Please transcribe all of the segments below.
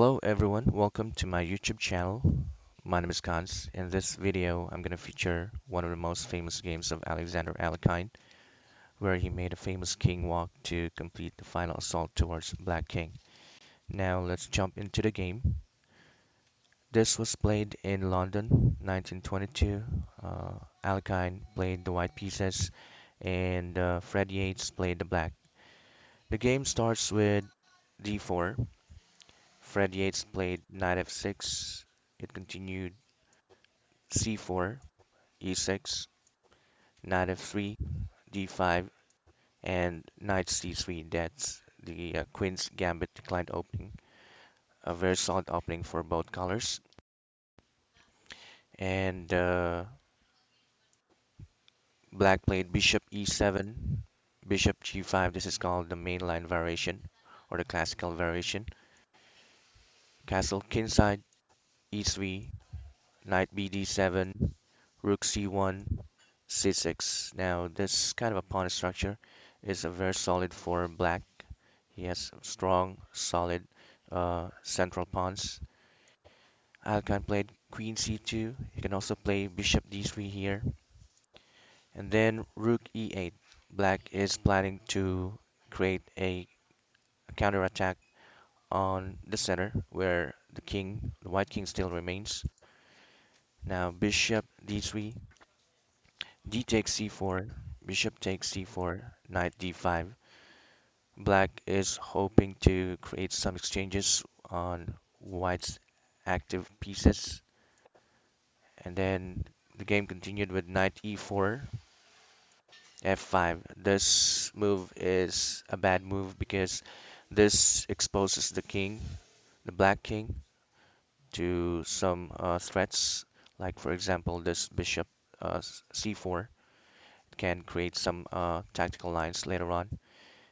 Hello everyone, welcome to my YouTube channel. My name is Kans. In this video, I'm going to feature one of the most famous games of Alexander Alekhine, where he made a famous king walk to complete the final assault towards Black King. Now let's jump into the game. This was played in London, 1922. Alekhine played the white pieces, and Fred Yates played the black. The game starts with d4. Fred Yates played knight f6. It continued c4, e6, knight f3, d5, and knight c3. That's the queen's gambit declined opening. A very solid opening for both colors. And black played bishop e7, bishop g5. This is called the mainline variation or the classical variation. Castle kingside e3, knight bd7, rook c1, c6. Now this kind of a pawn structure is a very solid for black. He has strong, solid central pawns. Alcan played queen c2. He can also play bishop d3 here. And then rook e8. Black is planning to create a counterattack on the center where the white king still remains. Now bishop d3, d takes c4, bishop takes c4, knight d5. Black is hoping to create some exchanges on white's active pieces. And then the game continued with knight e4, f5. This move is a bad move because this exposes the king, the black king, to some threats. Like, for example, this bishop c4 can create some tactical lines later on.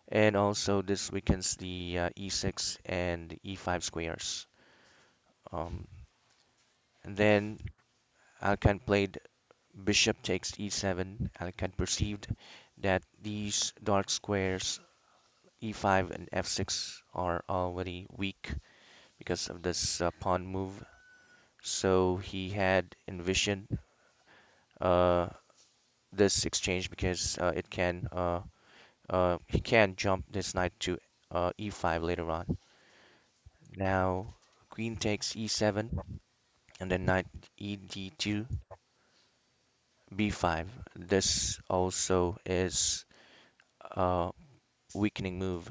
And also, this weakens the e6 and e5 squares. Um, and then Alcan played bishop takes e7. Alcan perceived that these dark squares e5 and f6 are already weak because of this pawn move. So he had envisioned uh, this exchange because he can jump this knight to e5 later on. Now queen takes e7 and then knight ed2, b5. This also is a weakening move.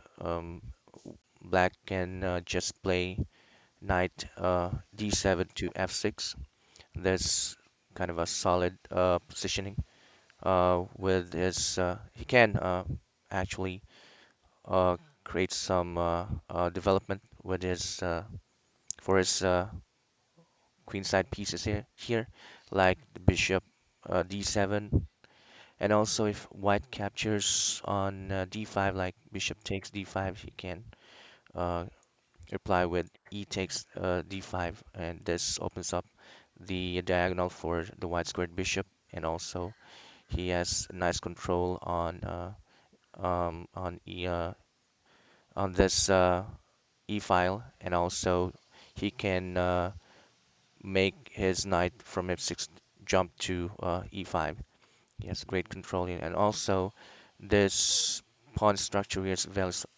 Black can just play knight d7 to f6. There's kind of a solid positioning with his. He can actually create some development with his for his queenside pieces here, like the bishop d7, and also if white captures on d5, like bishop takes d5, he can uh, reply with e takes d5, and this opens up the diagonal for the white squared bishop, and also he has nice control on on this e file, and also he can make his knight from f6 jump to e5. He has great control here, and also this pawn structure here is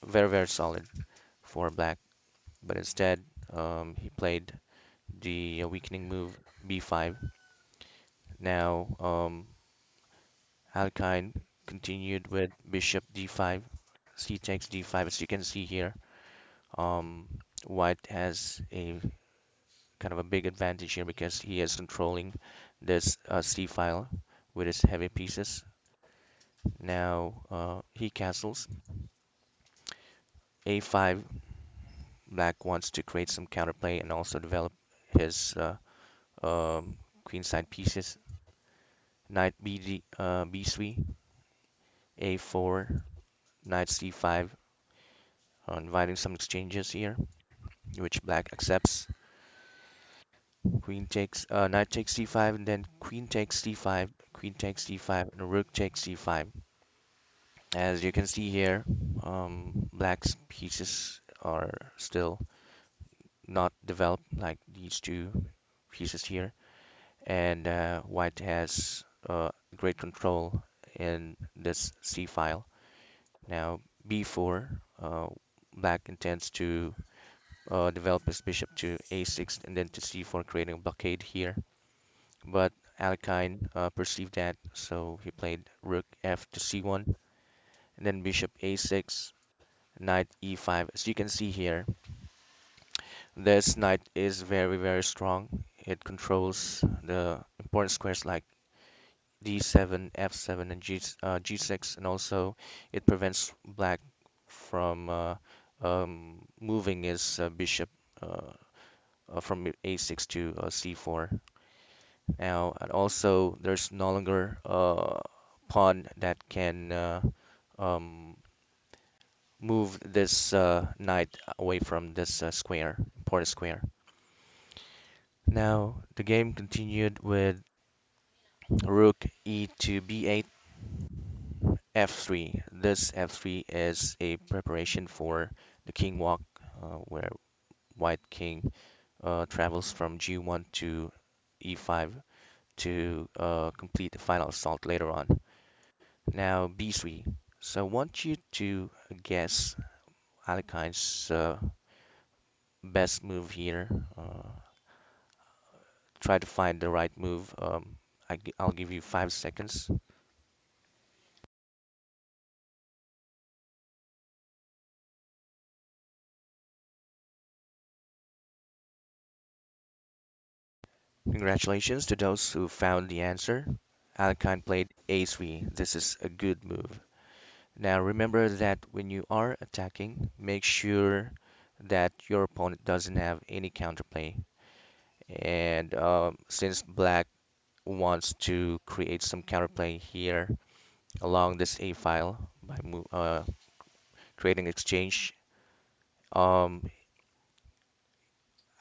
very solid for black. But instead, he played the weakening move b5. Now, Alekhine continued with bishop d5, c takes d5. As you can see here, um, white has a kind of a big advantage here because he is controlling this c file with his heavy pieces. Now he castles a5. Black wants to create some counterplay and also develop his queenside pieces. Knight b3, a4, knight c5, inviting some exchanges here, which black accepts. Knight takes c5, and then queen takes c5, queen takes c5, and rook takes c5. As you can see here, black's pieces are still not developed like these two pieces here, and white has great control in this c file. Now b4, black intends to develop his bishop to a6 and then to c4, creating a blockade here. But Alekhine perceived that, so he played rook f to c1, and then bishop a6, knight e5. As you can see here, this knight is very, very strong. It controls the important squares like d7, f7, and g6, and also it prevents black from moving his bishop from a6 to c4. Now, and also there's no longer a pawn that can um, move this knight away from this square, important square. Now, the game continued with rook e to b8, f3. This f3 is a preparation for the king walk, where white king travels from g1 to e5 to complete the final assault later on. Now b3. So I want you to guess Alekhine's best move here. Try to find the right move. I'll give you 5 seconds. Congratulations to those who found the answer. Alekhine played a3. This is a good move. Now remember that when you are attacking, make sure that your opponent doesn't have any counterplay. And since black wants to create some counterplay here along this A file by creating exchange, um,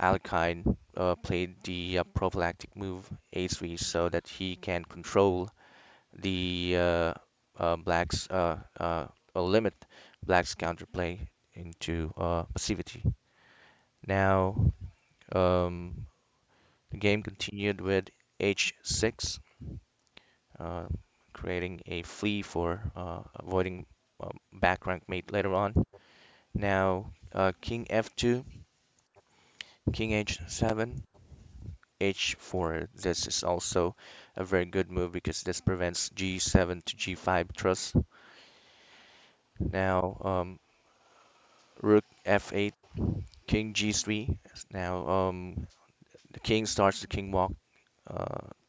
Alekhine played the prophylactic move A3 so that he can control the black's or limit black's counterplay into passivity. Now um, the game continued with H6, uh, creating a flea for avoiding back rank mate later on. Now King F2, King H7, H4. This is also a very good move because this prevents G7 to G5 truss. Now Rook F8, King G3. Now the king starts the king walk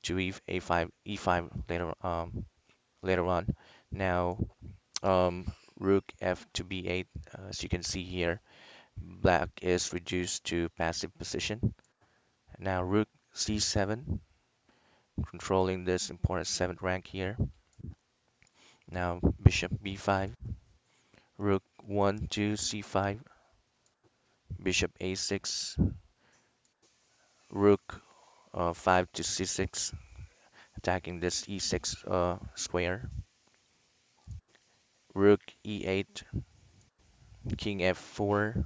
to A5, E5 later on. Now Rook F to B8. As you can see here, black is reduced to passive position. Now Rook C7, controlling this important 7th rank here. Now Bishop B5, Rook 1 to C5, Bishop A6, Rook 5 to C6, attacking this E6 square. Rook E8, King F4,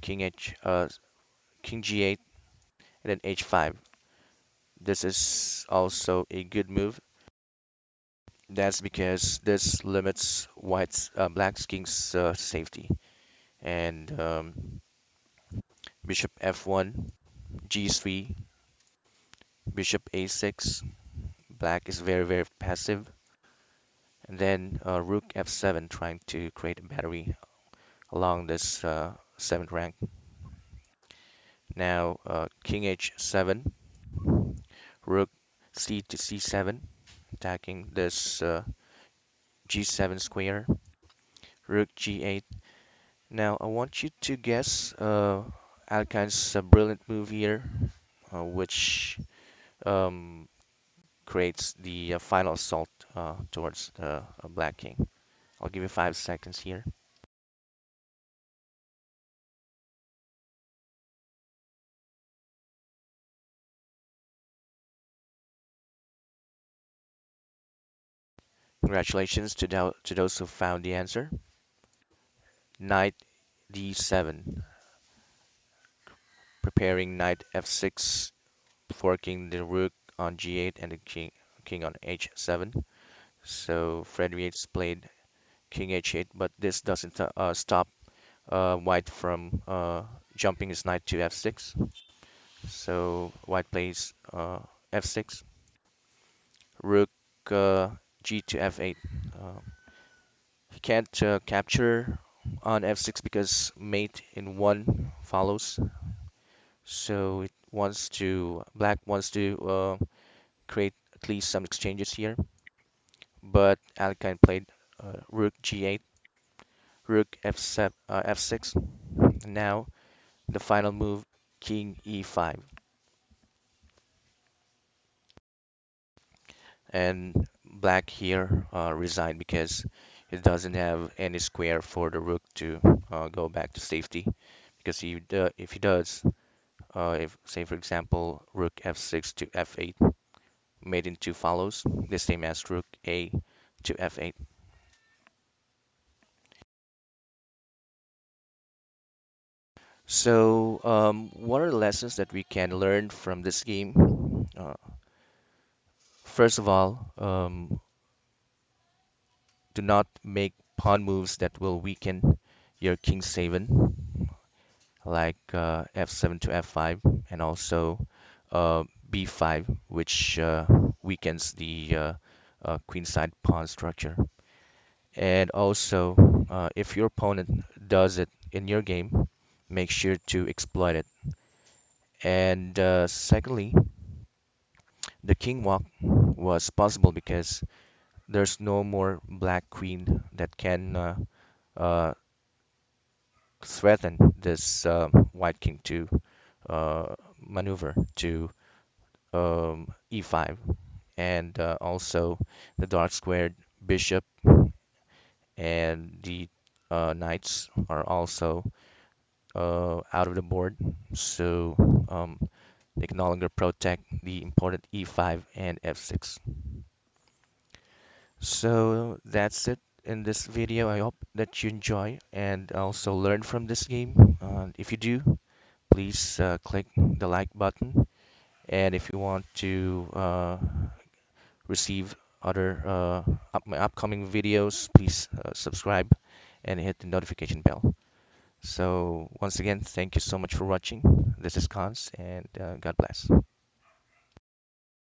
King H, King G8, and then H5. This is also a good move. That's because this limits black's king's safety. And Bishop F1, G3, Bishop A6. Black is very, very passive. And then Rook F7, trying to create a battery along this 7th rank. Now King H7, Rook C to C7, attacking this G7 square. Rook G8. Now I want you to guess Alkine's brilliant move here, which um, creates the final assault towards the Black King. I'll give you 5 seconds here. Congratulations to those who found the answer. Knight D7. preparing knight f6, forking the rook on g8 and the king on h7. So Fred Yates played king h8, but this doesn't stop white from jumping his knight to f6. So white plays f6, rook g to f8. Uh, he can't capture on f6 because mate in 1 follows. So it wants to black wants to create at least some exchanges here. But Alekhine played rook g8, rook f7, f6. Now the final move, king e5. And black here resigned because it doesn't have any square for the rook to go back to safety. Because if he does, if say for example rook f6 to f8, made in 2 follows, the same as rook a to f8. So what are the lessons that we can learn from this game? First of all, do not make pawn moves that will weaken your king 7, like f7 to f5, and also b5, which weakens the queenside pawn structure. And also, if your opponent does it in your game, make sure to exploit it. And secondly, the king walk was possible because there's no more black queen that can uh, threaten this white king to maneuver to e5. And also the dark squared bishop and the knights are also out of the board, so they can no longer protect the important e5 and f6. So that's it in this video. I hope that you enjoy and also learn from this game. If you do, please click the like button. And if you want to receive other my upcoming videos, please subscribe and hit the notification bell. So once again, thank you so much for watching. This is Cons, and God bless.